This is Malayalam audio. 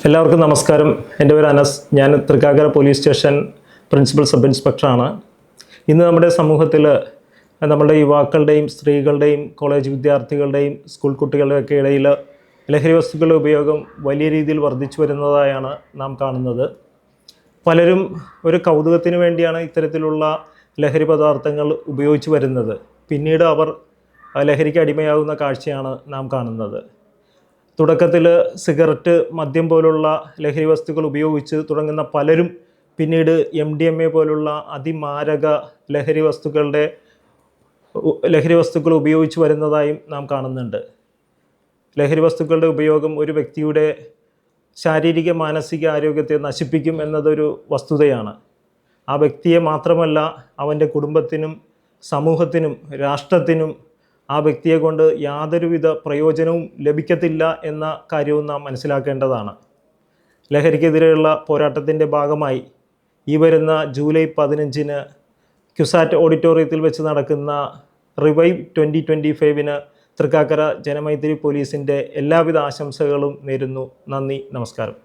എല്ലാവർക്കും നമസ്കാരം. എൻ്റെ പേര് അനസ്. ഞാൻ Thrikkakara police station principal sub ഇൻസ്പെക്ടറാണ്. ഇന്ന് നമ്മുടെ സമൂഹത്തിൽ നമ്മുടെ യുവാക്കളുടെയും സ്ത്രീകളുടെയും കോളേജ് വിദ്യാർത്ഥികളുടെയും സ്കൂൾ കുട്ടികളുടെയൊക്കെ ഇടയിൽ ലഹരി വസ്തുക്കളുടെ ഉപയോഗം വലിയ രീതിയിൽ വർദ്ധിച്ചു വരുന്നതായാണ് നാം കാണുന്നത്. പലരും ഒരു കൗതുകത്തിന് വേണ്ടിയാണ് ഇത്തരത്തിലുള്ള ലഹരി പദാർത്ഥങ്ങൾ ഉപയോഗിച്ച് വരുന്നത്. പിന്നീട് അവർ ലഹരിക്ക് അടിമയാകുന്ന കാഴ്ചയാണ് നാം കാണുന്നത്. തുടക്കത്തിൽ സിഗരറ്റ്, മദ്യം പോലുള്ള ലഹരി വസ്തുക്കൾ ഉപയോഗിച്ച് തുടങ്ങുന്ന പലരും പിന്നീട് MDMA പോലുള്ള അതിമാരക ലഹരി വസ്തുക്കൾ ഉപയോഗിച്ച് വരുന്നതായും നാം കാണുന്നുണ്ട്. ലഹരി വസ്തുക്കളുടെ ഉപയോഗം ഒരു വ്യക്തിയുടെ ശാരീരിക മാനസിക ആരോഗ്യത്തെ നശിപ്പിക്കും എന്നതൊരു വസ്തുതയാണ്. ആ വ്യക്തിയെ മാത്രമല്ല, അവൻ്റെ കുടുംബത്തിനും സമൂഹത്തിനും രാഷ്ട്രത്തിനും ആ വ്യക്തിയെ കൊണ്ട് യാതൊരുവിധ പ്രയോജനവും ലഭിക്കത്തില്ല എന്ന കാര്യവും നാം മനസ്സിലാക്കേണ്ടതാണ്. ലഹരിക്കെതിരെയുള്ള പോരാട്ടത്തിൻ്റെ ഭാഗമായി ഈ വരുന്ന ജൂലൈ 15-ന് ക്യുസാറ്റ് ഓഡിറ്റോറിയത്തിൽ വെച്ച് നടക്കുന്ന റിവൈവ് 2025-ന് തൃക്കാക്കര ജനമൈത്രി പോലീസിൻ്റെ എല്ലാവിധ ആശംസകളും നേരുന്നു. നന്ദി, നമസ്കാരം.